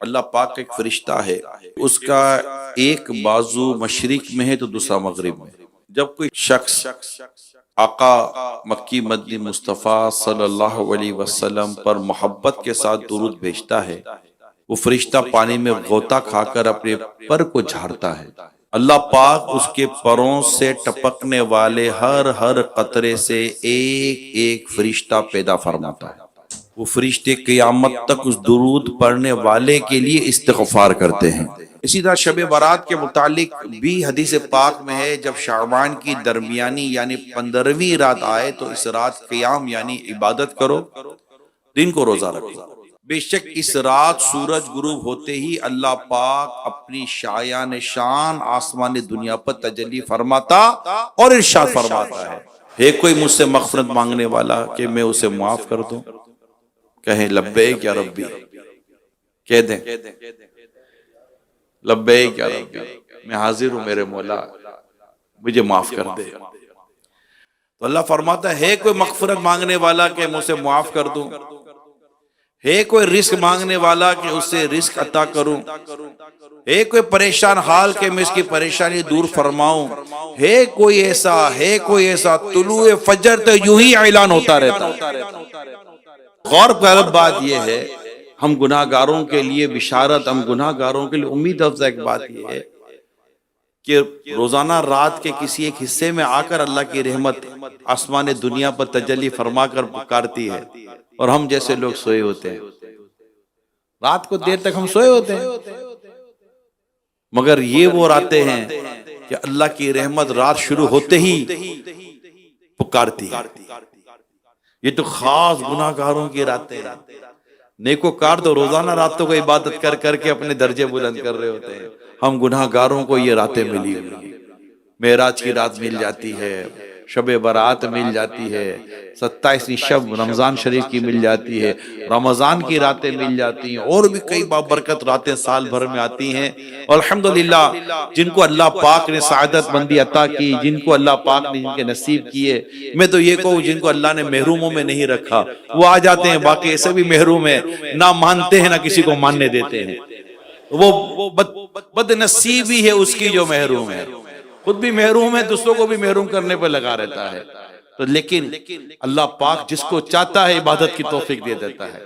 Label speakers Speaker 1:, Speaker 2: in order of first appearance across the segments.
Speaker 1: अल्लाह पाक का एक फरिश्ता है, उसका एक बाजू मशरिक में है तो दूसरा मगरिब में। जब कोई शख्स आका मक्की मदनी मुस्तफ़ा सल्लल्लाहु अलैहि वसल्लम पर मोहब्बत के साथ दुरूद भेजता है, वो फरिश्ता पानी में गोता खाकर अपने पर को झाड़ता है। अल्लाह पाक उसके परों से टपकने वाले हर हर कतरे से एक एक फरिश्ता पैदा फरमाता है। वो फरिश्ते क़यामत तक उस दुरूद पढ़ने वाले के लिए इस्तिग़फ़ार करते हैं। इसी तरह शब बारात के मुतालिक भी हदीस पाक में है, जब शाबान की दरमियानी यानी 15वीं रात आए तो इस रात क़याम यानी इबादत करो, दिन को रोजा रखो। बेशक इस रात सूरज गुरूब होते ही अल्लाह पाक अपनी शायान शान आसमान दुनिया पर तजल्ली फरमाता और इरशाद फरमाता है कोई मुझसे मग़फ़िरत मांगने वाला कि मैं उसे माफ कर दूं? कहें लब्बैक या रब्बी, कह दें लब्बैक या रब्बी, मैं हाजिर हूं मेरे मौला, मुझे माफ कर दे। तो अल्लाह फरमाता है कोई मग़फ़िरत मांगने वाला कि मैं उसे माफ कर दूं? है कोई रिस्क मांगने वाला कि उससे रिस्क अता करूं? है कोई परेशान हाल के मैं इसकी परेशानी दूर फरमाऊं? है कोई ऐसा तुलुए फजर तो यूं ही ऐलान होता रहता है। गौर तलब बात यह है, हम गुनाहगारों के लिए बिशारत, हम गुनाहगारों के लिए उम्मीद अफजा एक बात यह है कि रोजाना रात के किसी एक हिस्से में आकर अल्लाह की रहमत आसमान दुनिया पर तजल्ली फरमा कर पुकारती है और हम जैसे लोग सोए होते हैं। रात को देर तक हम सोए होते हैं, मगर ये वो रातें हैं कि अल्लाह की रहमत रात शुरू होते ही पुकारती है। ये तो खास गुनाहगारों की रातें हैं। नेकोकार तो रोजाना रातों को इबादत कर करके अपने दर्जे बुलंद कर रहे होते हैं। हम गुनाहगारों को ये रातें मिली हुई हैं। मेराज की रात मिल जाती है, शब बारात मिल जाती है, 27वीं शब रमजान शरीफ की मिल जाती है, रमजान की रातें मिल जाती हैं, और भी कई बाबरकत रातें साल भर में आती हैं। और अल्हम्दुलिल्लाह जिनको अल्लाह पाक ने सआदत मंदी अता की, जिनको अल्लाह पाक ने जिनके नसीब किए, मैं तो ये कहूँ जिनको अल्लाह ने महरूमों में नहीं रखा वो आ जाते हैं। बाकी ऐसे भी महरूम है, ना मानते हैं ना किसी को मानने देते हैं। वो बदनसीबी है उसकी जो महरूम है, खुद भी महरूम है, दूसरों को भी महरूम करने पर लगा रहता है। तो लेकिन अल्लाह पाक जिसको चाहता है इबादत की तौफीक दे देता है,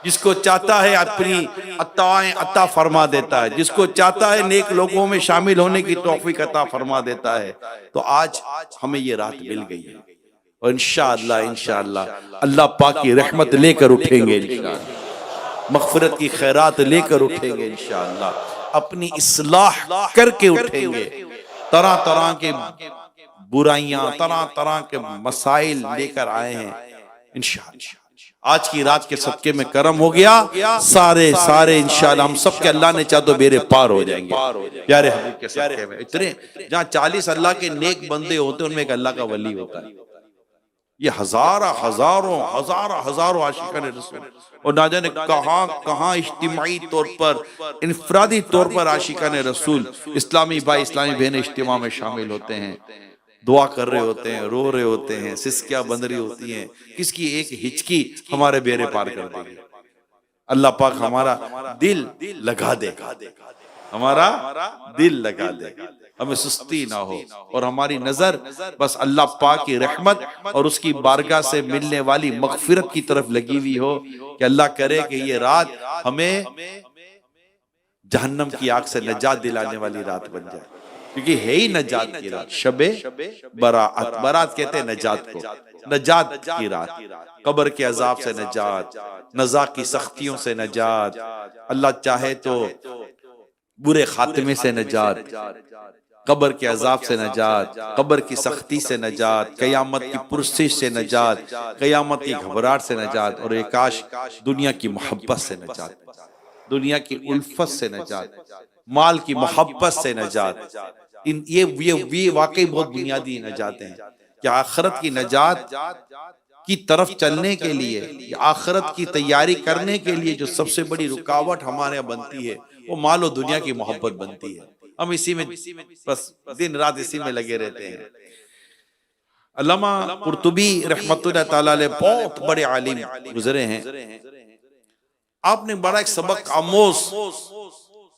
Speaker 1: जिसको चाहता है अपनी अताएं अता फरमा देता है, जिसको चाहता है नेक लोगों में शामिल होने की तौफीक अता फरमा देता है। तो आज हमें ये रात मिल गई है और इंशाअल्लाह अल्लाह पाक की रहमत लेकर उठेंगे, इंशाअल्लाह मग़फ़िरत की खैरात लेकर उठेंगे, इंशाअल्लाह अपनी इस्लाह करके उठेंगे। तरह तरह के बुराइयां, तरह तरह के मसाइल लेकर आए हैं इंशाअल्लाह। आज की रात के सदके में करम हो गया, सारे इंशाअल्लाह हम सब के अल्लाह ने चाहे तो बेरे पार हो जाएंगे प्यारे हबीब के सदके में। इतने जहाँ 40 अल्लाह के नेक बंदे होते हैं उनमें एक अल्लाह का वली होता है। ये हजारों आशिकान रसूल और ना जाने कहां इज्तिमाई तौर पर, इनफरादी तौर पर आशिकान रसूल इस्लामी भाई इस्लामी बहन इज्तिमा में शामिल होते हैं, दुआ कर रहे होते हैं, रो रहे होते हैं, सिसकियां बंद रही होती हैं, किसकी एक हिचकी हमारे बेरे पार कर देगी। अल्लाह पाक हमारा दिल लगा दे, हमारा दिल लगा दे, हमें सुस्ती ना हो और हमारी नजर बस अल्लाह पाक की रहमत और उसकी बारगाह से मिलने वाली मग़फ़िरत की तरफ लगी हुई हो कि अल्लाह करे कि ये रात हमें जहन्नम की आग से नजात दिलाने वाली रात बन जाए, क्योंकि है ही नजात की रात। शबे बारात, बारात कहते हैं नजात को, नजात की रात, कब्र के अजाब से नजात, नज़ा की सख्तियों से नजात, अल्लाह चाहे तो बुरे खात्मे से नजात, कब्र के अजाब से नजात, कब्र की सख्ती से नजात, कयामत की पुरसिश से नजात, कयामत की घबराहट से नजात, और काश दुनिया की मोहब्बत से नजात, दुनिया की उल्फत से नजात, माल की मोहब्बत से नजात। ये वाकई बहुत बुनियादी नजात हैं कि आखिरत की नजात की तरफ चलने के लिए, आखिरत की तैयारी करने के लिए जो सबसे बड़ी रुकावट हमारे यहाँ बनती है वो माल और दुनिया की मोहब्बत बनती है। हम इसी में बस दिन रात इसी में लगे रहते हैं। अल्लामा कुर्तुबी रहमतुल्लाह ताला अलैह बहुत बड़े आलिम गुजरे हैं। आपने बड़ा एक सबक आमोज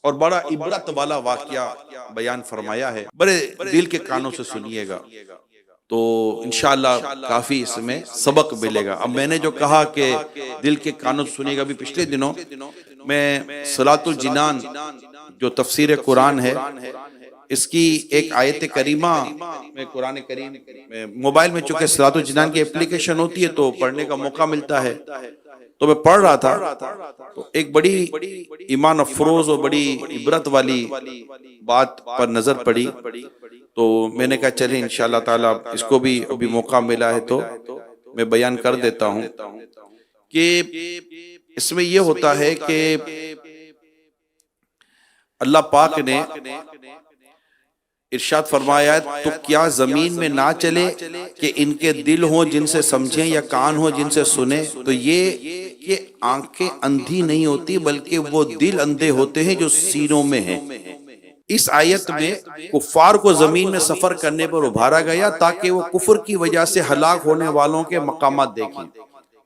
Speaker 1: और बड़ा इबरत वाला वाकया बयान फरमाया है, बड़े दिल के कानों से सुनिएगा तो इंशाअल्लाह काफी इसमें सबक मिलेगा। अब मैंने जो कहा कि दिल के कानों से सुनिएगा, अभी पिछले दिनों मैं सलातुल जिनान जो तफसीर कुरान है इसकी एक आयत करीमा में कुरान करीम मोबाइल में, चूंकि सलातुल जिनान की एप्लीकेशन होती है तो पढ़ने का मौका मिलता है, तो मैं पढ़ रहा था तो एक बड़ी ईमान अफरोज और बड़ी इबरत वाली बात पर नजर पड़ी, तो मैंने कहा चले इंशाअल्लाह ताला इसको भी अभी मौका मिला है तो मैं बयान कर देता हूं कि इसमें यह होता है कि अल्लाह पाक ने इरशाद फरमाया तो क्या जमीन में ना चले कि इनके दिल हो जिनसे समझें या कान हो जिनसे सुने, तो ये आंखें अंधी नहीं होती बल्कि वो दिल अंधे होते हैं जो सीनों में हैं। इस आयत में कुफार को जमीन में सफर करने पर उभारा गया ताकि वो कुफर की वजह से हलाक होने वालों के मकामात देखें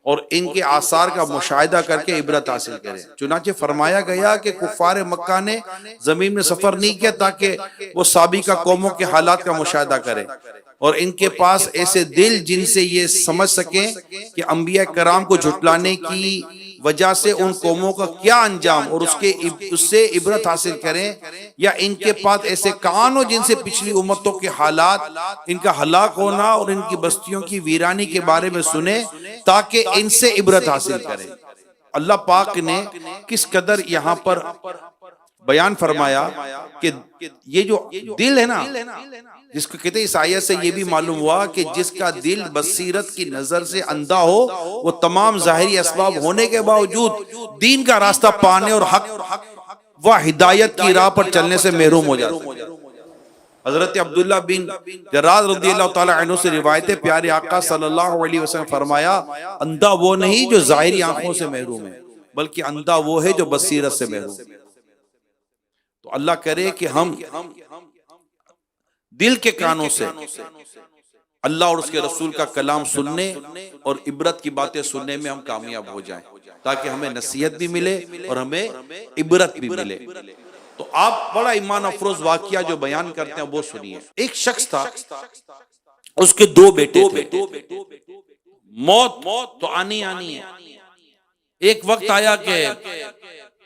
Speaker 1: और इनके आसार का मुशाहिदा करके इबरत हासिल करें। चुनाचे फरमाया गया कि कुफार मक्का ने जमीन में सफर नहीं किया ताकि वो साबिका कौमों के हालात का मुशाहिदा करें और इनके पास ऐसे दिल जिनसे ये समझ सकें कि अंबिया कराम को झुटलाने की वजह से उन कौमों का क्या अंजाम और उससे इबरत हासिल करें, या इनके पास ऐसे कान हो जिनसे पिछली उम्मतों के हालात, इनका हलाक होना और इनकी बस्तियों की वीरानी के बारे में सुने ताकि इनसे इबरत हासिल करें। अल्लाह पाक ने किस कदर यहाँ पर बयान फरमाया कि ये जो दिल है ना, जिसको कहते हैं, इस आयत से ये भी मालूम हुआ कि जिसका दिल बसीरत की नजर से अंधा हो वो तमाम जाहिरी असबाब होने के बावजूद दीन का रास्ता पाने और हक व हिदायत की राह पर चलने से महरूम हो जाता है। हजरत अब्दुल्ला बिन जर्राह रज़ियल्लाहु ताला अन्हु से रिवायत है, प्यारे आका सल्लल्लाहु अलैहि वसल्लम फरमाया, अंधा वो नहीं जो जाहिरी आंखों से महरूम है बल्कि अंधा वो है जो बसीरत से महरूम है। तो अल्लाह करे कि हम दिल के कानों से अल्लाह और उसके रसूल का कलाम सुनने और इबरत की बातें सुनने में हम कामयाब हो जाएं, ताकि हमें नसीहत भी मिले और हमें इबरत भी मिले। तो आप बड़ा ईमान अफरोज वाकया जो बयान करते हैं वो सुनिए। एक शख्स था, उसके दो बेटे थे। मौत तो आनी है। एक वक्त आया कि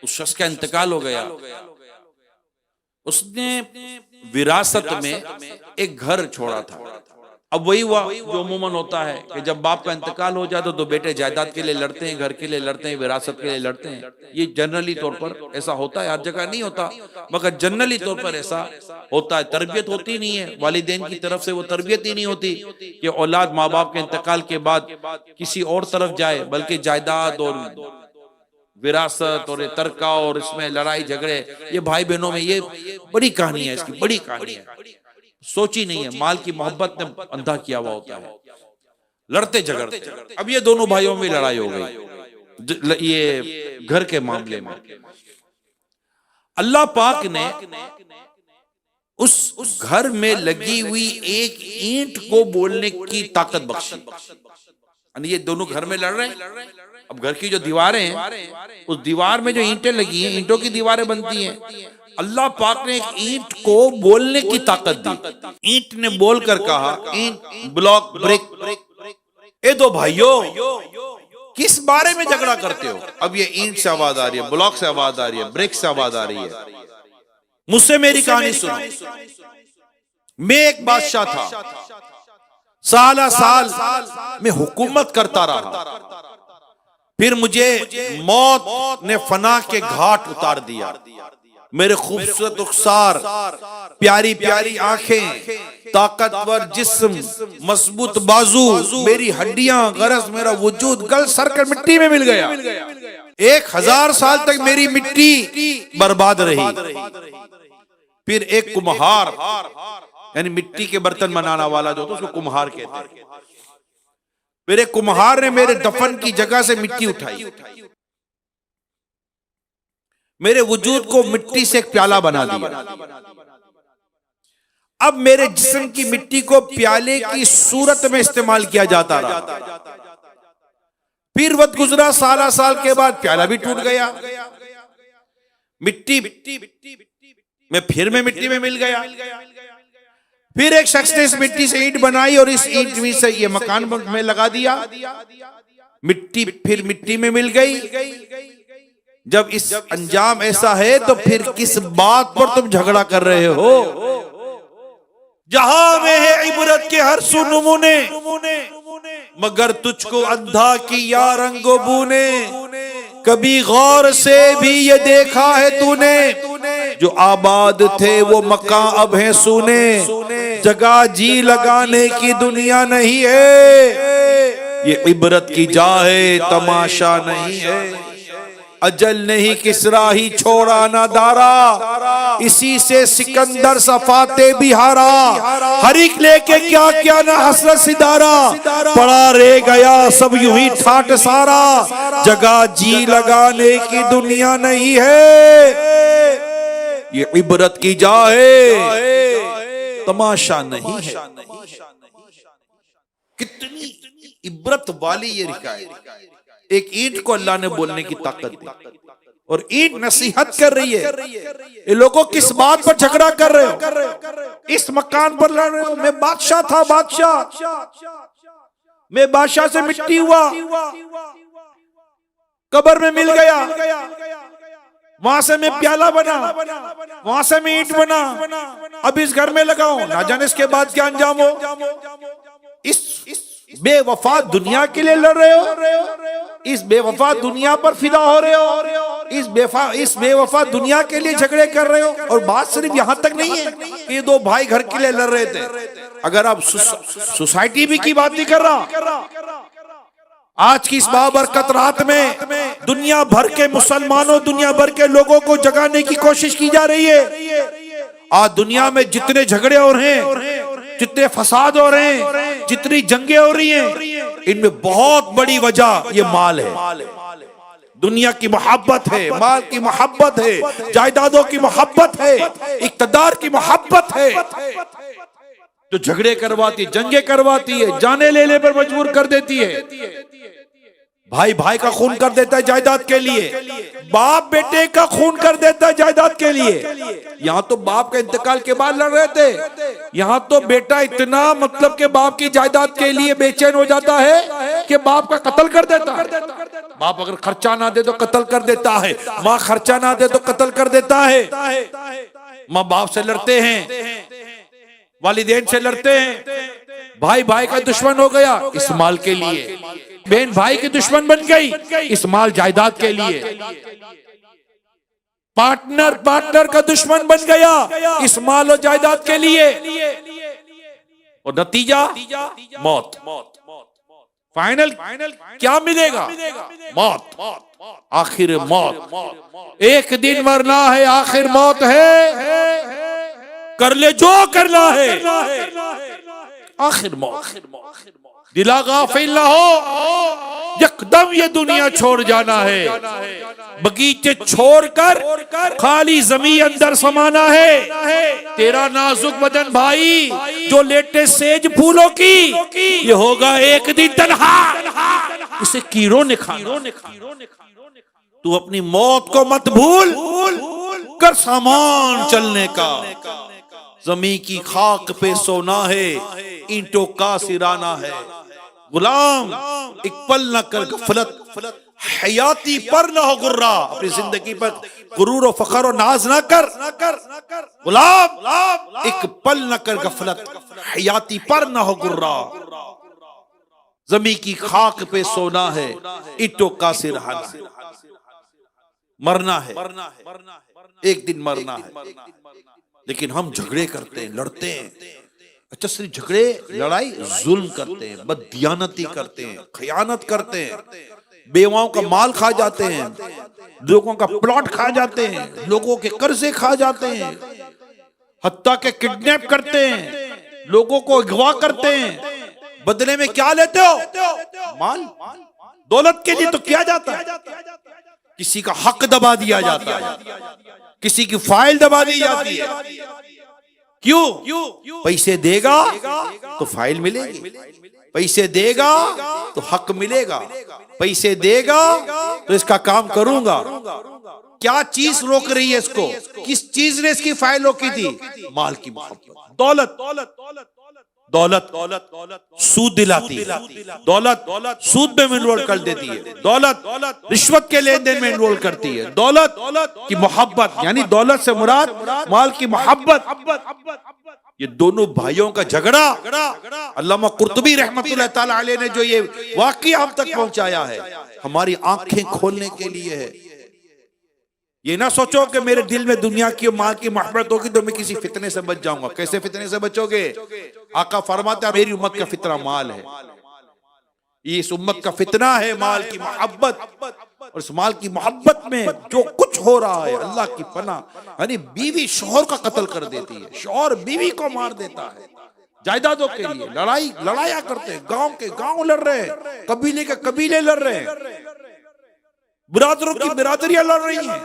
Speaker 1: उस शख्स का इंतकाल हो गया। उसने विरासत में एक घर छोड़ा था। अब वही हुआ जो अमूमन होता है कि जब बाप का इंतकाल हो जाता तो बेटे जायदाद के लिए लड़ते हैं, घर के लिए लड़ते हैं, विरासत के लिए लड़ते हैं। ये जनरली तौर पर ऐसा होता है, हर जगह नहीं होता मगर जनरली तौर पर ऐसा होता है। तरबियत होती नहीं है, वालिदैन की तरफ से वो तरबियत ही नहीं होती कि औलाद माँ बाप के इंतकाल के बाद किसी और तरफ जाए, बल्कि जायदाद और विरासत और तरका और इसमें लड़ाई झगड़े, ये भाई बहनों में ये बड़ी कहानी है, इसकी बड़ी कहानी है। सोची नहीं है, माल की मोहब्बत ने अंधा किया हुआ होता है, लड़ते झगड़ते। अब ये दोनों भाइयों में लड़ाई हो गई ये घर के मामले में। अल्लाह पाक ने उस घर में लगी हुई एक ईंट को बोलने की ताकत बख्शी। ये दोनों घर में लड़ रहे हैं। अब घर की जो दीवारें हैं, उस दीवार में जो ईंटें लगी हैं, ईंटों की दीवारें बनती हैं। अल्लाह पाक ने एक ईंट को बोलने की ताकत दी। ईंट ने बोलकर कहा, ईंट ब्लॉक ब्रिक, ए दो भाइयों किस बारे में झगड़ा करते हो? अब ये ईंट से आवाज आ रही है, ब्लॉक से आवाज आ रही है, ब्रिक से आवाज आ रही है। मुझसे मेरी कहानी सुनो। मैं एक बादशाह था, साल में हुकूमत करता रहा, फिर मुझे मौत ने फना के घाट उतार दिया। मेरे खूबसूरत रुखसार, प्यारी प्यारी आंखें, ताकतवर जिस्म, मजबूत बाजू, मेरी हड्डियां, गरज मेरा वजूद गल सर कर मिट्टी में मिल गया। 1000 साल तक मेरी मिट्टी बर्बाद रही। फिर एक कुम्हार, यानी मिट्टी के बर्तन बनाने वाला जो था उसको कुम्हार कहते हैं, मेरे कुम्हार ने मेरे दफन की जगह से मिट्टी उठाई, मेरे वजूद को मिट्टी से एक प्याला बना दिया। अब मेरे जिस्म की मिट्टी को प्याले की सूरत में इस्तेमाल किया जाता रहा। फिर वक्त गुजरा, साल के बाद प्याला भी टूट गया, मिट्टी में फिर मैं मिट्टी में मिल गया। फिर एक शख्स ने इस मिट्टी से ईंट बनाई और इस ईंट में से ये मकान में लगा दिया। मिट्टी फिर मिट्टी में मिल गई। जब इस अंजाम ऐसा है तो फिर किस बात पर तुम झगड़ा कर रहे हो? जहां में है इबरत के हर सू नमूने, मगर तुझको अंधा किया रंगो बूने। कभी गौर से भी ये देखा है तूने, जो आबाद थे वो मकान अब हैं सूने। जगह जी लगाने की दुनिया नहीं है, ये इबरत की जा है तमाशा नहीं है। अजल नहीं किसरा ही छोड़ा ना दारा, इसी से सिकंदर सफाते भी हारा। हरिक लेके क्या क्या ना हसरत सिदारा, पड़ा रह गया सब यूं ही ठाट सारा। जगह जी लगाने की दुनिया नहीं है, ये इबरत की जा है तमाशा नहीं है। कितनी इबरत वाली ये रिकायत। एक ईंट को अल्लाह ने बोलने की ताकत दी और ईंट नसीहत कर रही है। ये लोगों किस बात पर झगड़ा कर रहे हो? इस मकान पर लड़ रहे हो। मैं बादशाह था, मैं बादशाह से मिट्टी हुआ, कब्र में मिल गया, वहां से मैं प्याला बना, वहां से मैं ईंट बना, अब इस घर में लगाऊं, ना जाने इसके बाद क्या अंजाम हो। इस बेवफा दुनिया के लिए लड़ रहे हो, इस बेवफा दुनिया पर फिदा हो रहे हो, इस बेवफा दुनिया के लिए झगड़े कर रहे हो। और बात सिर्फ यहाँ तक नहीं है कि ये दो भाई घर के लिए लड़ रहे थे। अगर आप सोसाइटी भी की बात नहीं कर रहा, आज की इस बाबरकत रात में दुनिया भर के मुसलमानों, दुनिया भर के लोगों को जगाने की कोशिश की जा रही है। आज दुनिया में जितने झगड़े हो रहे हैं, जितने फसाद हो रहे हैं, जितनी जंगें हो रही हैं, इनमें बहुत बड़ी वजह ये माल है। दुनिया की मोहब्बत है, माल की मोहब्बत है, जायदादों की मोहब्बत है, इक़्तिदार की मोहब्बत है, जो झगड़े करवाती, जंगे करवाती है, जाने लेने पर मजबूर कर देती है। भाई भाई का खून कर देता है जायदाद के लिए, बाप बेटे का खून कर देता है जायदाद के लिए। यहाँ तो बाप का इंतकाल के बाद लड़ रहे थे, यहाँ तो बेटा इतना मतलब के बाप की जायदाद के लिए बेचैन हो जाता है कि बाप का कत्ल कर देता है। बाप अगर खर्चा ना दे तो कत्ल कर देता है, माँ खर्चा ना दे तो कत्ल कर देता है। माँ बाप से लड़ते हैं, वालिदैन से लड़ते हैं, भाई भाई का दुश्मन हो गया इस माल के लिए, बहन भाई की दुश्मन बन गई इस माल जायदाद के लिए, पार्टनर का दुश्मन बन गया इस माल और जायदाद के लिए, और नतीजा मौत। फाइनल क्या मिलेगा? मौत, आखिर मौत। एक दिन मरना है, आखिर मौत है, कर ले जो करना है, आखिर मौत। दिला गाफिल ना हो, यकदम ये दुनिया छोड़ जाना है। बगीचे छोड़कर खाली जमीन अंदर समाना है। तेरा नाजुक बदन भाई जो लेटे सेज फूलों की, ये होगा एक दिन तन्हा, इसे कीड़ों ने खाना। तू अपनी मौत को मत भूल कर सामान चलने का। जमी की खाक पे सोना है, ईंटों का सिराना है। गुलाम एक पल न कर गफलत, हयाती पर न हो गुर्रा। अपनी जिंदगी पर गुरूर और फखर और नाज न कर। गुलाम एक पल न कर गफलत, हयाती पर न हो गुर्रा। जमी की खाक पे सोना है, ईंटों का सिरहाना है। मरना है, एक दिन मरना है। लेकिन हम झगड़े करते हैं, लड़ते हैं। अच्छा सिर्फ झगड़े, लड़ाई, जुल्म करते हैं, बददियानती करते हैं, खयानत करते हैं, बेवाओं का माल खा जाते हैं, लोगों का प्लॉट खा जाते हैं, लोगों के कर्जे खा जाते हैं, हत्ता के किडनैप करते हैं, लोगों को अगवा करते हैं। बदले में क्या लेते हो? माल। दौलत के लिए तो किया जाता है, किसी का हक दबा दिया जाता है, किसी की फाइल दबा दी जाती है। क्यों? पैसे देगा तो फाइल मिलेगी, पैसे देगा तो हक मिलेगा, पैसे देगा तो इसका काम करूंगा। क्या चीज रोक रही है इसको? किस चीज ने इसकी फाइल रोकी थी? माल की मोहब्बत। दौलत दौलत सूद दिलाती है, दौलत सूद में इन्वॉल्व कर देती है, दौलत रिश्वत के लेन देन में इन्वॉल्व करती है, दौलत की मोहब्बत, यानी दौलत से मुराद माल की मोहब्बत। ये दोनों भाइयों का झगड़ा अल्लामा कुर्तुबी रहमतुल्लाह ताला अलैह ने जो ये वाकया हम तक पहुंचाया है, हमारी आंखें खोलने के लिए है। ये ना सोचो कि मेरे दिल में दुनिया की और माल की मोहब्बत होगी तो मैं किसी फितने से बच जाऊंगा। कैसे फितने से बचोगे? आका फरमाता है मेरी उम्मत का फितना माल है, ये इस उम्मत का फितना है माल की मोहब्बत। और इस माल की मोहब्बत में जो कुछ हो रहा है, अल्लाह की पनाह, यानी बीवी शौहर का कत्ल कर देती है, शौहर बीवी को मार देता है जायदादों के लिए, लड़ाइयां करते हैं, गांव के गांव लड़ रहे हैं, कबीले के कबीले लड़ रहे हैं, बिरादरों की बिरादरियां लड़ रही हैं।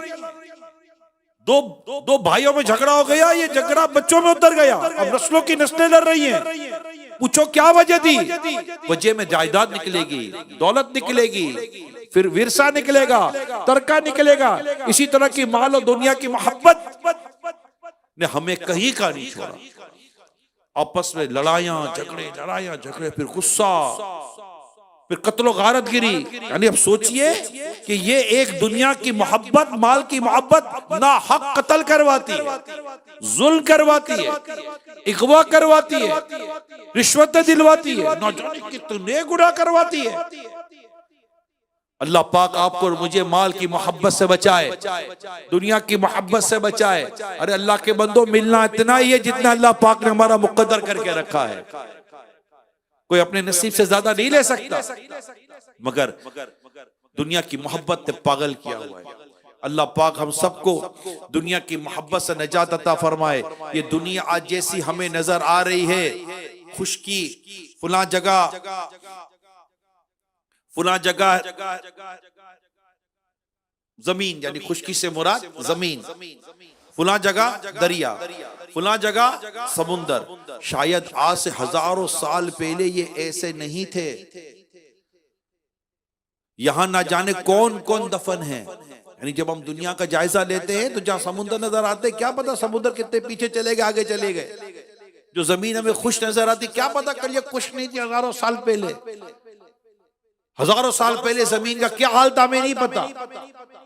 Speaker 1: दो भाइयों में झगड़ा हो गया, ये झगड़ा बच्चों में उतर गया, अब नस्लों की नस्लें लड़ रही हैं। पूछो क्या वजह थी? वजह में जायदाद निकलेगी, दौलत निकलेगी, फिर विरसा निकलेगा, तरका निकलेगा। इसी तरह की माल और दुनिया की मोहब्बत ने हमें कहीं का नहीं छोड़ा। आपस में लड़ाइयां झगड़े, फिर गुस्सा, फिर कत्लो गारत गिरी। यानी अब सोचिए कि ये एक दुनिया की मोहब्बत, माल की मोहब्बत ना हक कत्ल करवाती है, जुल्म करवाती है, इगवा करवाती है, रिश्वतें दिलवाती है, ना जाने कितने गुनाह करवाती है। अल्लाह पाक आपको और मुझे माल की मोहब्बत से बचाए, दुनिया की मोहब्बत से बचाए। अरे अल्लाह के बंदो, मिलना इतना ही है जितना अल्लाह पाक ने हमारा मुकद्दर करके रखा है। कोई अपने नसीब से ज्यादा नहीं ले सकता, मगर दुनिया की मोहब्बत ने पागल किया हुआ है। अल्लाह पाक हम सबको दुनिया की मोहब्बत से निजात अता फरमाए। ये दुनिया आज जैसी हमें नजर आ रही है, खुशकी, फुला जगह जमीन, यानी खुशकी से मुराद जमीन, फुला जगह दरिया, फुला जगह समुंदर। शायद आज से हजारों साल पहले ये ऐसे नहीं थे। यहां ना जाने कौन कौन दफन है। यानी जब हम दुनिया का जायजा लेते हैं तो जहां समुद्र नजर आते, क्या पता समुद्र कितने पीछे चले गए, आगे चले गए। जो जमीन हमें खुश नजर आती, क्या पता कल ये खुश नहीं थी हजारों साल पहले। हजारों साल पहले जमीन का क्या हाल था हमें नहीं पता,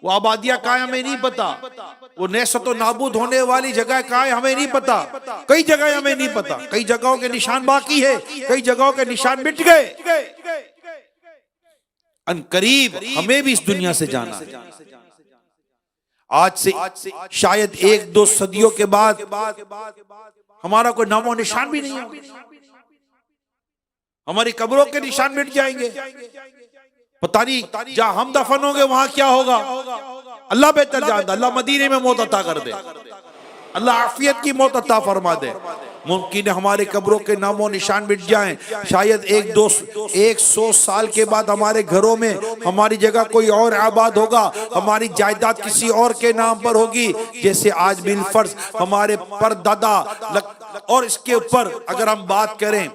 Speaker 1: वो आबादियां कहाँ है हमें नहीं पता, वो नेस्तो नाबूद होने वाली जगह कहाँ है हमें नहीं पता, कई जगह हमें नहीं पता, कई जगहों के निशान बाकी है, कई जगहों के निशान मिट गए। अनकरीब हमें भी इस दुनिया से जाना है। आज से शायद 1-2 सदियों के बाद हमारा कोई नामो निशान भी नहीं होगा, हमारी कब्रों के निशान मिट जाएंगे। पता नहीं जहां हम दफन होंगे वहां क्या होगा, अल्लाह बेहतर जानता। अल्लाह मदीने में मौत अता कर दे, अल्लाह आफियत की मौत अता फरमा दे। मुमकिन है हमारे कब्रों के नामो निशान मिट जाएं। शायद 100 साल के बाद हमारे घरों में हमारी जगह कोई और आबाद होगा, हमारी जायदाद किसी और के नाम पर होगी। जैसे आज बिलफर्ज हमारे परदादा, और इसके ऊपर अगर हम बात करें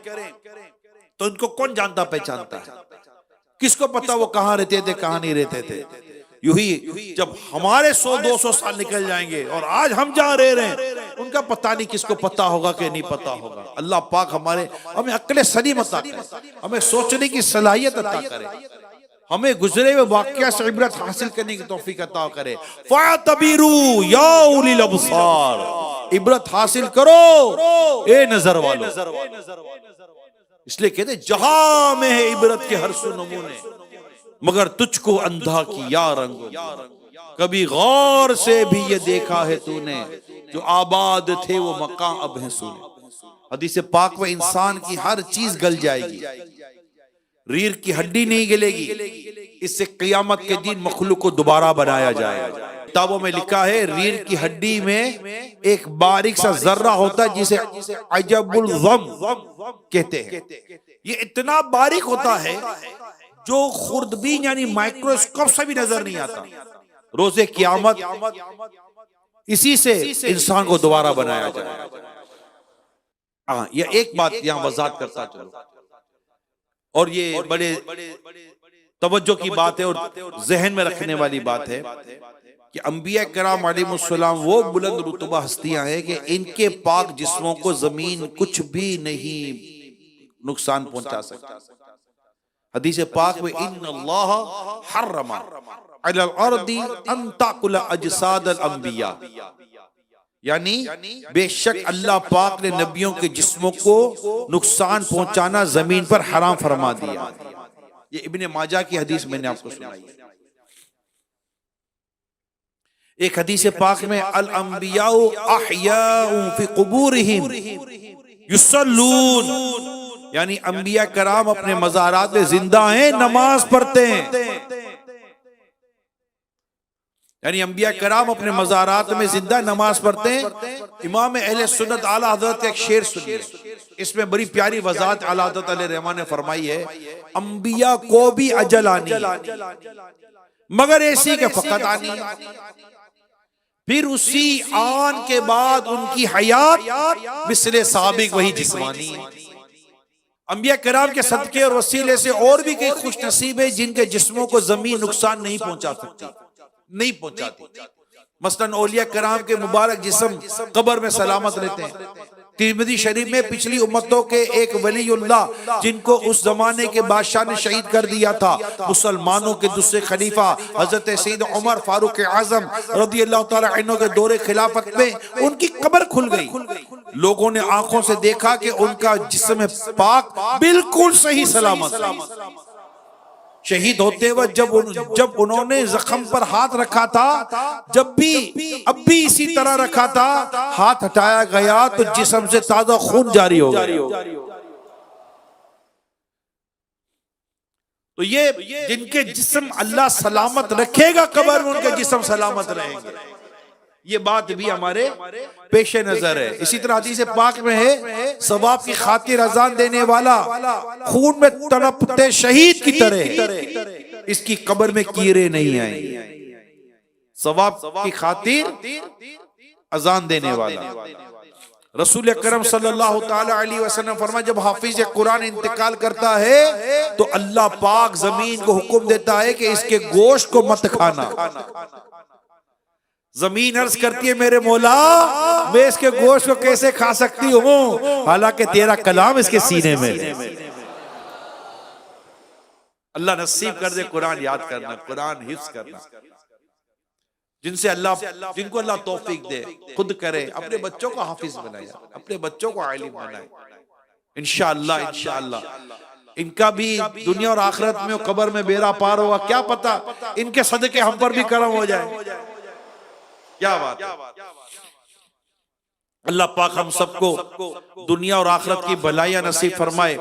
Speaker 1: तो इनको कौन जानता पहचानता है, किसको पता वो कहाँ रहते थे कहाँ नहीं रहते थे। यूं ही जब हमारे 100-200 साल निकल जाएंगे और आज हम जहाँ रह रहे हैं उनका पता नहीं किसको पता होगा कि नहीं पता होगा। अल्लाह पाक हमें अक्ल सलीम अता करे, हमें सोचने की सलाहियत अता करे, हमें गुजरे हुए वाक़या से इबरत हासिल करने की तौफीक अता करे। फ़अतबिरू या उलिल अब्सार, इबरत हासिल करो ए नजर वालों। इसलिए कहते जहां में है इबरत के हर सू नमूने, मगर तुझको अंधा किया रंग, कभी गौर से भी ये देखा है तूने, जो आबाद थे वो मकाम अब है सुने। हदीस पाक में इंसान की हर चीज गल जाएगी, रीढ़ की हड्डी नहीं गलेगी। इससे क़यामत के दिन मखलूक को दोबारा बनाया जाएगा। किताबों में लिखा है रीढ़ की हड्डी में एक बारीक सा जर्रा होता है जिसे अजबुल ज़म कहते हैं। ये इतना बारीक होता है जो खुर्दबीन यानी माइक्रोस्कोप से भी नजर नहीं आता। रोजे क़यामत इसी से इंसान को दोबारा बनाया जाएगा। हाँ, यह एक बात यहाँ वजाहत करता चलो, और ये बड़े तवज्जो की बात है और जहन में रखने वाली बात है कि अंबिया किराम अलैहिमुस्सलाम वो बुलंद रुतबा हस्तियां हैं कि इनके पाक जिस्मों को जमीन कुछ भी नहीं नुकसान पहुंचा सकता। हदीस पाक में इन्नल्लाह हर्रमा अलल अर्दी अन ताकुल अजसादल अंबिया, यानी बेशक अल्लाह पाक ने नबियों के जिस्मों को नुकसान पहुंचाना जमीन पर हराम फरमा दिया। ये इब्ने माजा की हदीस मैंने आपको सुनाई है। एक हदीस पाक में अल अंबियाउ अहयाउ फी कुबूरिहिम युसल्लून, यानी अंबिया कराम अपने मज़ारात में जिंदा हैं, नमाज पढ़ते हैं। यानी अंबिया कराम अपने मज़ारात में जिंदा नमाज पढ़ते हैं। इमाम अहले सुन्नत आला हज़रत का एक शेर सुनिए, इसमें बड़ी प्यारी वज़ाहत आला हज़रत अलैहि रहमान ने फरमाई है, अंबिया को भी अजल आनी मगर ऐसी के फकत आनी, फिर उसी आन के बाद उनकी हयात मिसले साबिक वही जिस्मानी। अंबिया किराम के सदके और वसीले से और भी कई खुश नसीब है जिनके जिस्मों को जमीन नुकसान नहीं पहुंचा सकती, नहीं पहुंचाती। मसलन औलिया किराम के मुबारक जिस्म कब्र में सलामत रहते हैं। तिरमिज़ी शरीफ में पिछली उम्मतों के एक वलीउल्लाह जिनको उस जमाने के बादशाह ने शहीद कर दिया था, मुसलमानों के दूसरे खलीफा हजरत सैयद उमर फारूक आजम रज़ियल्लाहु ताला अन्हु के दौरे खिलाफत में उनकी कब्र खुल गई। लोगों ने आंखों से देखा कि उनका जिस्म पाक बिल्कुल सही सलामत। शहीद होते वक्त जब उन्होंने जख्म पर हाथ रखा था, अब भी इसी तरह रखा था, हाथ हटाया गया तो जिस्म से ताजा खून जारी हो गया। तो ये जिनके जिस्म अल्लाह सलामत रखेगा, कब्र में उनके जिस्म सलामत रहेंगे। ये बात भी हमारे पेश नजर है। इसी तरह हदीस पाक में है, सवाब की खातिर अजान देने वाला खून में तड़पते शहीद की तरह, इसकी कब्र में कीड़े नहीं आएंगे। सवाब की खातिर अजान देने वाला। रसूल अकरम सल्लल्लाहु ताला अलैहि वसल्लम फरमाया, जब हाफिज कुरान इंतकाल करता है तो अल्लाह पाक जमीन को हुक्म देता है कि इसके गोश्त को मत खाना। जमीन अर्ज करती है, मेरे मौला मैं इसके गोश्त को कैसे खा सकती हूँ, हालांकि तेरा कलाम इसके सीने में है। अल्लाह नसीब कर दे कुरान याद करना, कुरान हिफ्ज करना। जिनको अल्लाह तौफीक दे, खुद करे, अपने बच्चों को हाफिज बनाए, अपने बच्चों को आलिम बनाए। इंशाअल्लाह इनका भी दुनिया और आखिरत में कब्र में बेड़ा पार होगा। क्या पता इनके सदके हम पर भी करम हो जाए। क्या बात है। अल्लाह पाक हम सबको दुनिया और आखिरत की भलाइयां नसीब फरमाए।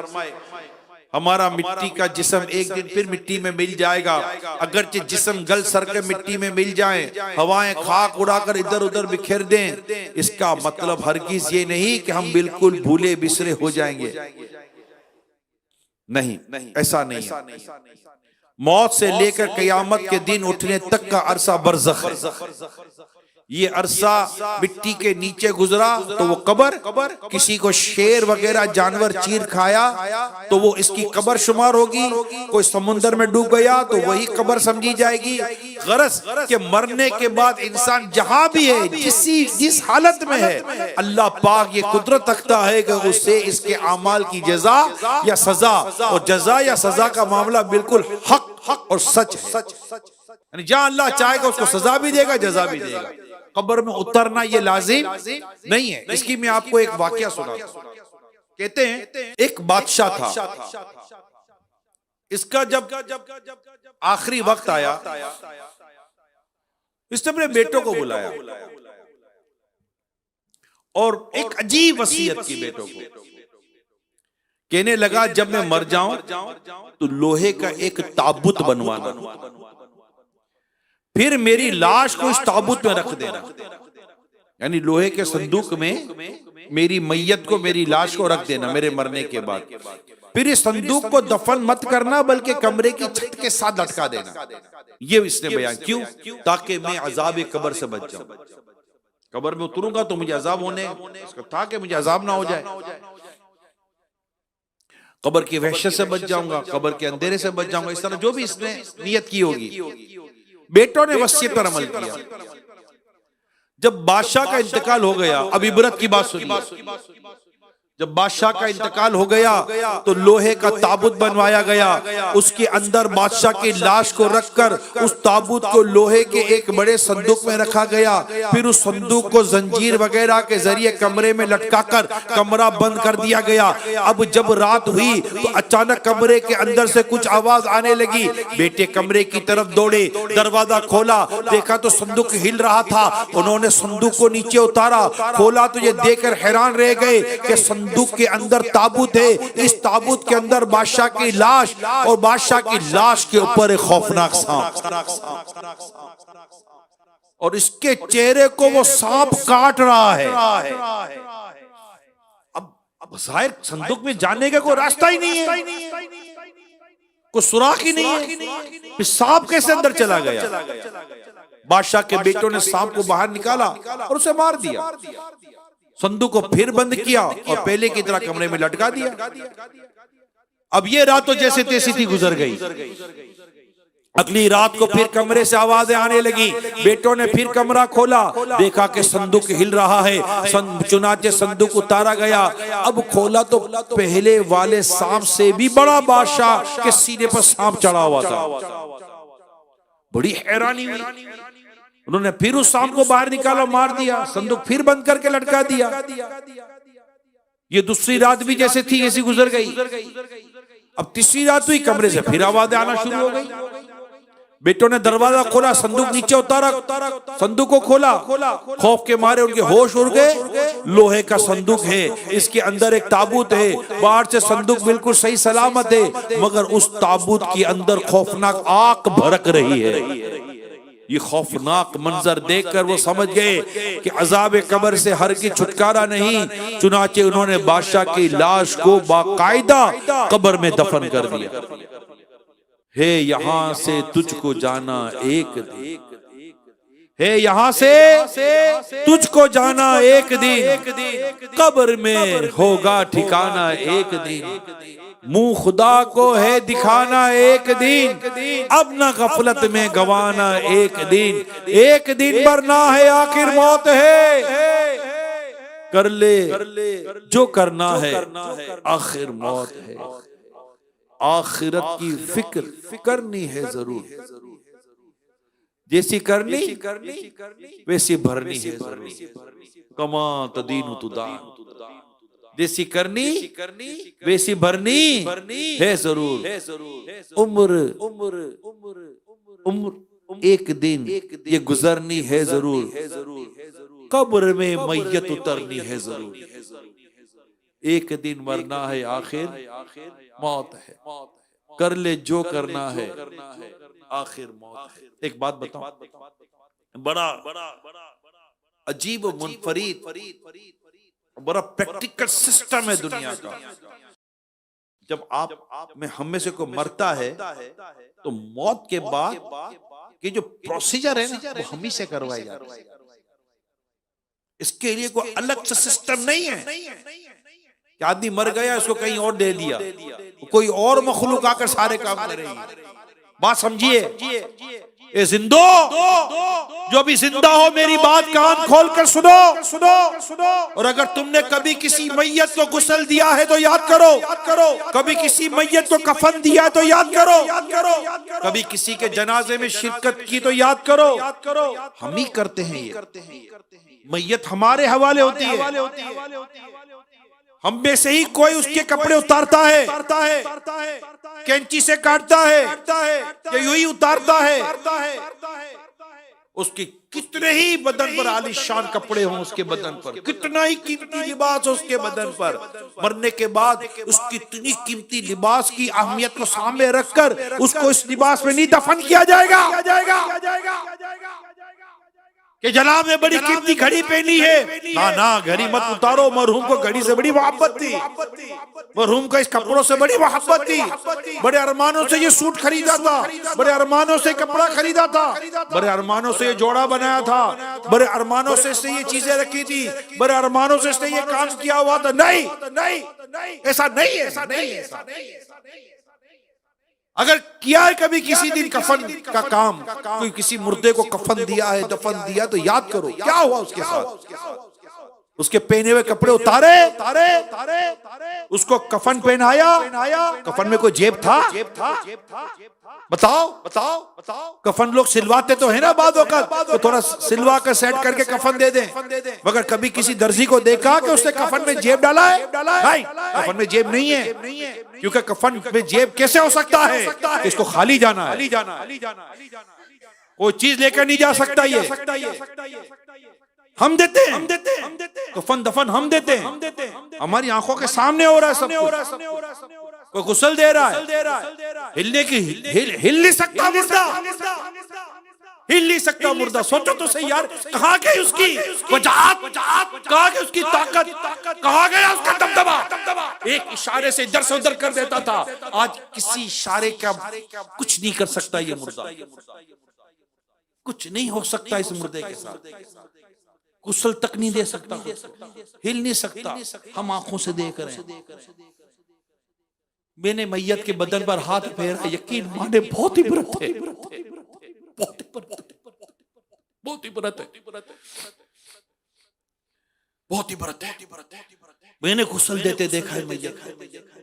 Speaker 1: हमारा मिट्टी का जिस्म एक दिन फिर मिट्टी में मिल जाएगा, अगरचे जिस्म गल सर के मिट्टी में मिल जाए, हवाएं खाक उड़ाकर इधर उधर बिखेर दें, इसका मतलब हरगिज ये नहीं कि हम बिल्कुल भूले बिसरे हो जाएंगे। नहीं, ऐसा नहीं है। मौत से लेकर कयामत के दिन उठने तक का अरसा बरज़ख है। ये अरसा मिट्टी के नीचे गुजरा तो वो कब्र, किसी को शेर वगैरह जानवर चीर खाया तो वो इसकी कब्र शुमार होगी, कोई समुंदर में डूब गया तो वही कब्र समझी जाएगी। गरज के मरने के बाद इंसान जहां भी है, जिस हालत में है, अल्लाह पाक ये कुदरत रखता है कि उससे इसके अमाल की जजा या सजा, और जजा या सजा का मामला बिल्कुल हक और सच है। यानी जहां अल्लाह चाहेगा उसको सजा भी देगा, जजा भी देगा। कब्र में उतरना ये लाजिम नहीं है। इसकी मैं आपको एक वाकया सुनाता हूं। कहते हैं एक बादशाह था, इसका जब आखिरी वक्त आया, इसने अपने बेटों को बुलाया और एक अजीब वसीयत की बेटों को। कहने लगा, जब मैं मर जाऊं तो लोहे का एक ताबूत बनवाना, फिर मेरी लाश को इस ताबूत में रख देना। यानी लोहे के संदूक में मेरी मैयत को, मेरी लाश को रख देना मेरे मरने के बाद। फिर इस संदूक को दफन मत करना, बल्कि कमरे की छत के साथ लटका देना। ये इसने बयान क्यों? ताकि मैं अजाब कब्र से बच जाऊं। कब्र में उतरूंगा तो मुझे अजाब होने, इसका था कि मुझे अजाब ना हो जाए। कब्र की वहशत से बच जाऊंगा, कब्र के अंधेरे से बच जाऊंगा, इस तरह जो भी इसने नियत की होगी। बेटों ने वसीयत पर अमल किया। जब बादशाह का इंतकाल हो गया, अब इबरत की बात सुनिए, जब बादशाह का इंतकाल हो गया तो लोहे का ताबूत बनवाया गया, उसके अंदर बादशाह की लाश को रखकर उस ताबूत को लोहे के एक बड़े संदूक में रखा गया। फिर उस संदूक को जंजीर वगैरह के जरिए कमरे में लटकाकर कमरा बंद कर दिया गया। अब जब रात हुई तो अचानक कमरे के अंदर से कुछ आवाज आने लगी। बेटे कमरे की तरफ दौड़े, दरवाजा खोला, देखा तो संदूक हिल रहा था। उन्होंने संदूक को नीचे उतारा, खोला तो ये देखकर हैरान रह गए कि संदूक के अंदर ताबूत है। इस ताबूत के अंदर बादशाह की लाश, और बादशाह की लाश के ऊपर एक खौफनाक सांप, और इसके चेहरे को वो सांप काट रहा है। अब जाहिर संदूक में जाने का कोई रास्ता ही नहीं है, कोई सुराख ही नहीं है, फिर सांप कैसे अंदर चला गया? बादशाह के बेटों ने सांप को बाहर निकाला और उसे मार दिया। संदूक को फिर बंद किया और पहले की तरह कमरे में लटका दिया। अब ये रात तो जैसे तैसी थी गुजर गई। अगली रात को फिर कमरे से आवाजें आने लगी। बेटों ने फिर कमरा खोला, देखा कि संदूक हिल रहा है। चुनाचे संदूक उतारा गया। अब खोला तो पहले वाले सांप से भी बड़ा बादशाह के सीने पर सांप चढ़ा हुआ था। बड़ी हैरानी हुई। उन्होंने फिर उस सांप को बाहर निकाला, मार दिया, संदूक फिर बंद करके लटका दिया। ये दूसरी रात भी जैसे थी ऐसी गुजर गई। अब तीसरी रात हुई, कमरे से फिर आवाजें आना शुरू हो गई। बेटों ने दरवाजा खोला, संदूक नीचे उतारा, संदूक को खोला, खौफ के मारे उनके होश उड़ गए। लोहे का संदूक है, इसके अंदर एक ताबूत है, बाहर से संदूक बिल्कुल सही सलामत है, मगर उस ताबूत के अंदर खौफनाक आग भड़क रही है। ये खौफनाक मंजर देखकर वो समझ गए कि अजाब कब्र से हर की छुटकारा नहीं। चुनाचे उन्होंने बादशाह की लाश को बाकायदा कब्र में दफन कर दिया। हे यहां से तुझको जाना एक दिन, हे यहां से तुझको जाना एक दिन, कब्र में होगा ठिकाना एक दिन, मुंह खुदा को है दिखाना एक दिन, अब न गफलत में गवाना एक दिन मरना है आखिर मौत है, कर ले जो करना है आखिर मौत है, आखिरत की फिक्र करनी है जरूर, जैसी करनी वैसी भरनी है जरूर, कमा तदीनु तुदान, जैसी करनी वैसी भरनी है जरूर, उम्र एक दिन ये गुजरनी है जरूर, कब्र में मैयत उतरनी है जरूर, एक दिन मरना है आखिर मौत है, कर ले जो करना है आखिर मौत है। एक बात बताओ, बड़ा अजीब मुनफरीद बड़ा प्रैक्टिकल सिस्टम है दुनिया का। जब आप में हम में से कोई मरता है तो मौत के बाद कि जो प्रोसीजर है ना वो हम ही से करवाया जाता है। इसके लिए कोई अलग से सिस्टम नहीं है कि आदमी मर गया इसको कहीं और दे दिया, कोई और मखलूक आकर सारे काम करेगी। बात समझिए, ए जिंदो जो भी जिंदा हो मेरी बात कान खोल कर सुनो, और अगर तुमने कभी किसी मैयत को गुस्ल दिया है तो याद करो, कभी किसी मैयत को कफन दिया है तो याद करो, कभी किसी के जनाजे में शिरकत की तो याद करो। हम ही करते हैं ये, मैयत हमारे हवाले होती है, हम में से ही कोई उसके कपड़े उतारता है, कैंची से काटता है या यूं ही उतारता है। उसकी कितने ही बदन पर आलीशान कपड़े हों, उसके बदन पर कितना ही कीमती लिबास हो उसके बदन पर, मरने के बाद उसकी इतनी कीमती लिबास की अहमियत को सामने रखकर उसको इस लिबास में नहीं दफन किया जाएगा कि जनाब ने बड़ी कीमती घड़ी पहनी है, ना घड़ी मत उतारो। मरहूम को घड़ी से बड़ी मोहब्बत थी, मरहूम को इस कपड़ों से बड़ी मोहब्बत थी, बड़े अरमानों से ये सूट खरीदा था, बड़े अरमानों से कपड़ा खरीदा था, बड़े अरमानों से ये जोड़ा बनाया था, बड़े अरमानों से इसने ये चीजें रखी थी, बड़े अरमानों से इसने ये काम किया हुआ था। नहीं,
Speaker 2: ऐसा नहीं है। अगर किया है कभी किसी दिन कफन का काम, कोई किसी मुर्दे को कफन दिया है, दफन दिया, तो याद करो क्या हुआ उसके साथ। उसके पहने हुए कपड़े उतारे, उसको कफन पहनाया, कफन में कोई जेब था? बताओ बताओ बताओ। कफन लोग सिलवाते तो है ना बाद वक्त, तो थोड़ा सिलवा कर सेट करके कफन दे दें। मगर कभी किसी दर्जी को देखा कि उसने कफन में जेब डाला है? नहीं, कफन में जेब नहीं है, क्योंकि कफन में जेब कैसे हो सकता है? इसको खाली जाना है, कोई चीज लेकर नहीं जा सकता। ये हम देते हैं, कफन दफन हम देते हैं, हमारी आंखों के सामने हो रहा है सब। कोई गुस्ल दे रहा है, हिलने की हिल नहीं सकता मुर्दा, हिल नहीं सकता मुर्दा। सोचो तो सही यार, कहाँ गई उसकी वजाहत, कहाँ गई उसकी ताकत, कहाँ गया उसका दबदबा? एक इशारे से इधर से उधर कर देता था, आज किसी इशारे का कुछ नहीं कर सकता ये मुर्दा, कुछ नहीं हो सकता इस मुर्दे के साथ, गुस्ल तक नहीं दे सकता, हिल नहीं सकता। हम आंखों से देख रहे हैं। मैंने मैयत के बदन पर हाथ फेरा, यकीन माने बहुत ही इबरत है, बहुत इबरत है, बहुत इबरत है। मैंने गुस्ल देते देखा है मैयत,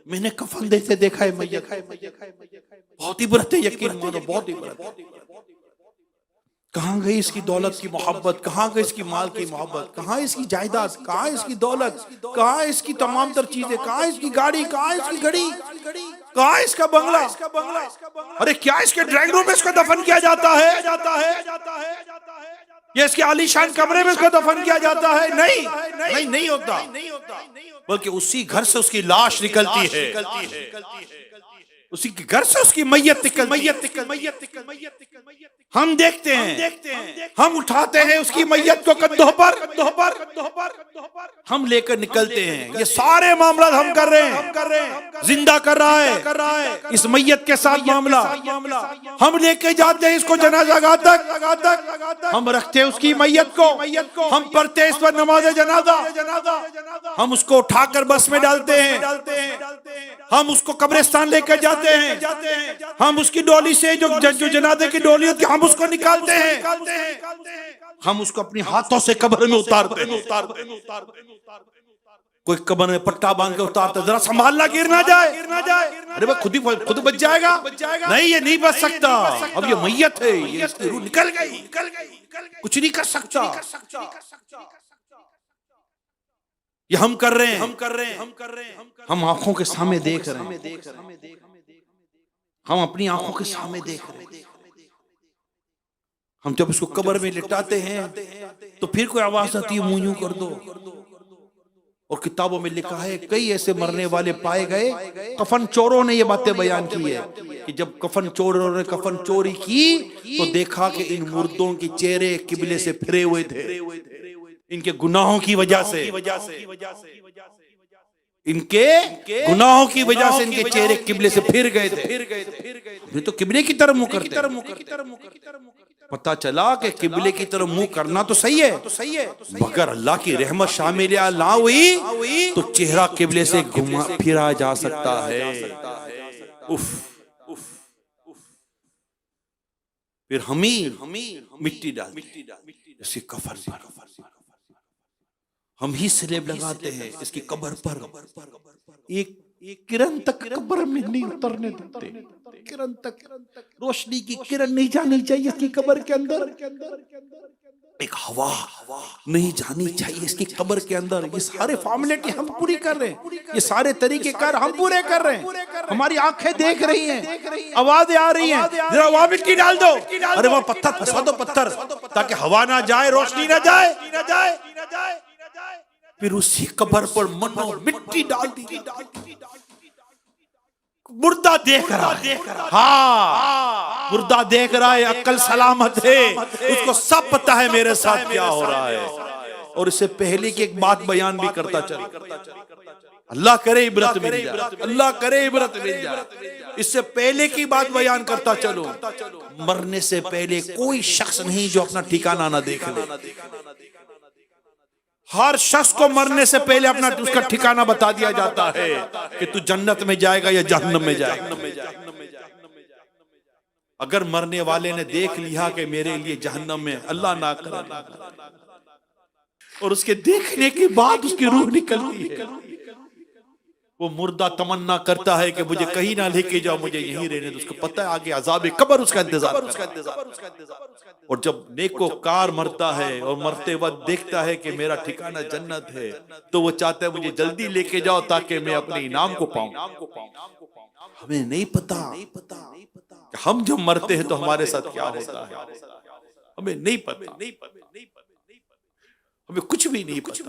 Speaker 2: मैंने कफन देते देखा है मैयत, बहुत इबरत है, यकीन मानो बहुत इबरत है। कहाँ गई इसकी दौलत की मोहब्बत, कहाँ गई इसकी माल की मोहब्बत, कहाँ इसकी जायदाद, कहाँ इसकी दौलत, कहाँ इसकी तमाम तर चीजें, कहाँ इसकी गाड़ी, कहाँ इसकी घड़ी, कहाँ इसका बंगला। अरे क्या इसके ड्राइंग रूम में इसको दफन किया जाता है? ये इसके आलीशान कमरे में इसको दफन किया जाता है? नहीं होता, बल्कि उसी घर से उसकी लाश निकलती है, उसी के घर से उसकी मैयत निकलती। हम देखते हैं, हम उठाते हैं उसकी मैयत को कंधों पर, हम लेकर निकलते हैं। ये सारे मामला हम कर रहे हैं, जिंदा कर रहा है इस मैयत के साथ मामला। हम लेके जाते हैं इसको जनाजा तक, हम रखते हैं उसकी मैयत को, हम पढ़ते हैं इस पर नमाज जनाजा, हम उसको उठाकर बस में डालते हैं, हम उसको कब्रिस्तान लेकर जाते हैं, हम उसकी डोली से जो जनाजे की डोली होती है हम उसको निकालते हैं, हम उसको अपने हाथों से कब्र में उतारते हैं। कोई कब्र में पट्टा बांध के उतारता, जरा संभालना गिर ना जाए। अरे वो खुद बच जाएगा, नहीं ये नहीं बच सकता, अब ये मैयत है, ये इसकी रूह निकल गई, कुछ नहीं कर सकता। ये हम कर रहे हैं, हम आंखों के सामने देख रहे हैं, हम अपनी आंखों के सामने देख रहे हैं। हम जब इसको कब्र में लिटाते हैं तो फिर कोई आवाज आती है, मुंह यूं कर दो। और किताबों में लिखा है कई ऐसे मरने वाले पाए गए, कफन चोरों ने ये बातें बयान की है कि जब कफन चोरों ने कफन चोरी की तो देखा कि इन मुर्दों के चेहरे किबले से फिरे हुए थे, इनके गुनाहों की वजह से, इनके गुनाहों की वजह से इनके चेहरे किबले से फिर गए थे। तो किबले की तरफ मुंह करते, पता चला कि किबले की तरफ मुंह करना तो सही है, मगर अल्लाह की रहमत शामिल ना हुई तो चेहरा किबले से घुमा फिरा जा सकता है। उफ, फिर हम ही मिट्टी डालते इसकी कफन पर, हम ही स्लेब लगाते हैं इसकी कब्र पर, एक किरण तक कब्र में नहीं उतरने देते, किरण तक रोशनी की किरण नहीं जानी चाहिए इसकी कब्र के अंदर, एक हवा नहीं जानी चाहिए इसकी कब्र के अंदर। ये सारे फॉर्मेलिटी हम पूरी कर रहे हैं, ये सारे तरीके कार हम पूरे कर रहे हैं, हमारी आंखें देख रही हैं, आवाजें आ रही हैं, जरा हवा मिट्टी डाल दो, अरे वह पत्थर फंसा दो, पत्थर, ताकि हवा ना जाए, रोशनी ना जाए। फिर उसी कब्र पर मनो मिट्टी डाल दी, मुर्दा देख रहा है, हाँ मुर्दा देख रहा है, अक्ल सलामत है, उसको सब पता है मेरे साथ क्या हो रहा है। और इससे पहले की एक बात बयान भी करता चल, अल्लाह करे इबरत मिल जाए, अल्लाह करे इबरत मिल जाए। इससे पहले की बात बयान करता चलो, मरने से पहले कोई शख्स नहीं जो अपना ठिकाना ना देख ले। हर शख्स को मरने से पहले अपना उसका ठिकाना बता दिया जाता है कि तू जन्नत में जाएगा या जहन्नम में जाएगा। अगर मरने वाले ने देख लिया कि मेरे लिए जहन्नम में, अल्लाह ना करे, और उसके देखने के बाद उसकी रूह निकलती है, वो मुर्दा तमन्ना करता है कि मुझे कहीं ना लेके जाओ, मुझे यहीं रहने दो। उसको पता है आगे अजाब कब्र उसका इंतजार। और जब नेकोकार मरता है और मरते वक्त देखता है कि मेरा ठिकाना जन्नत है, तो वो चाहता है मुझे जल्दी लेके जाओ ताकि मैं अपने इनाम को पाऊं। हमें नहीं पता हम जब मरते हैं तो हमारे साथ क्या होता है, हमें नहीं पता, हमें कुछ भी नहीं पता।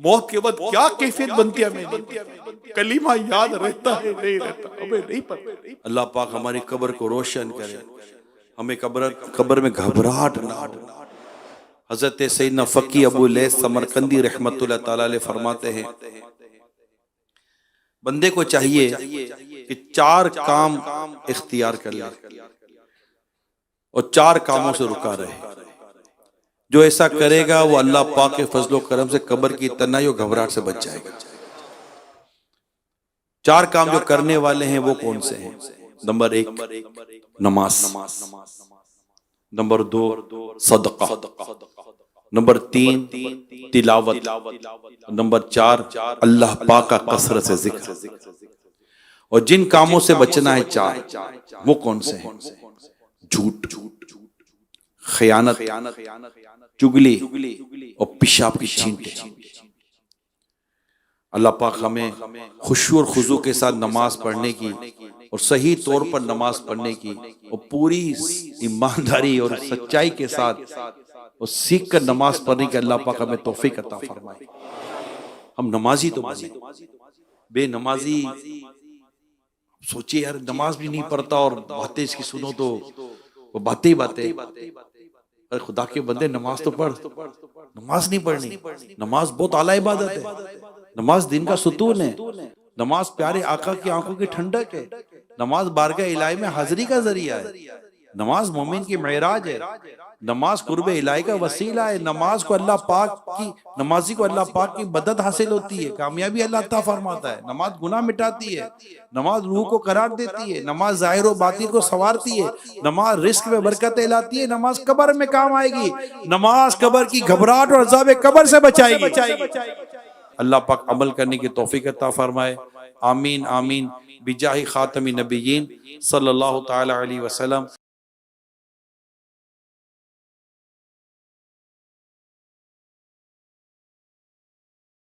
Speaker 2: मौत के बाद क्या कैफियत बनती है हमें नहीं पता। कलीमा याद रहता है नहीं रहता हमें नहीं पता। अल्लाह पाक हमारी कब्र को रोशन करे, हमें कब्र में घबराहट ना हो। हजरत सैयदना फकी अबू लैस समरकंदी रहमतुल्लाह ताला अलैह फरमाते हैं, बंदे को चाहिए कि 4 काम इख्तियार कर ले और 4 कामों से रुका रहे। जो ऐसा करेगा वो अल्लाह पाक के फजलो करम से कब्र की तन्हाई और घबराहट से बच जाएगा। 4 काम जो करने वाले हैं वो कौन से हैं? नंबर 1 नमाज, नंबर 2 सदका, नंबर 3 तिलावत, नंबर 4 अल्लाह पाक का कसरत से जिक्र। और जिन कामों से बचना है 4, वो कौन से हैं? झूठ, खयानत, चुगली और पेशाब की छींटे। अल्लाह पाक हमें खुशू और खुजू के साथ नमाज पढ़ने की और सही तौर पर नमाज पढ़ने की और पूरी ईमानदारी और सच्चाई के साथ और सीख कर नमाज पढ़ने की अल्लाह पाक हमें तौफीक अता फरमाए। हम नमाजी तो बने, बेनमाजी सोचिए यार, नमाज भी नहीं पढ़ता और बातें इसकी सुनो तो वो बातें ही बातें। अरे खुदा के बंदे नमाज तो पढ़। नमाज नहीं पढ़नी, नमाज बहुत आला इबादत है। नमाज दिन का सुतून है, नमाज प्यारे आका की आंखों की ठंडक है, नमाज बारगाह इलाही में हाजिरी का जरिया है, नमाज मोमिन की मेराज है, नमाज कुर्बे इलाही का वसीला है। नमाज को अल्लाह पाक की, नमाजी को अल्लाह पाक की मदद हासिल होती है, कामयाबी अल्लाह अता फरमाता है। नमाज गुनाह मिटाती है, नमाज रूह को करार देती है, नमाज ज़ाहिर और बातिन को संवारती है, नमाज रिस्क में बरकत लाती है, नमाज कब्र में काम आएगी, नमाज कब्र की घबराहट और अज़ाब कब्र से बचाएगी। अल्लाह पाक अमल करने की तौफीक अता फरमाए। आमीन आमीन बिजाहि खातमी नबिय्यीन सल्लल्लाहु तआला अलैहि वसल्लम।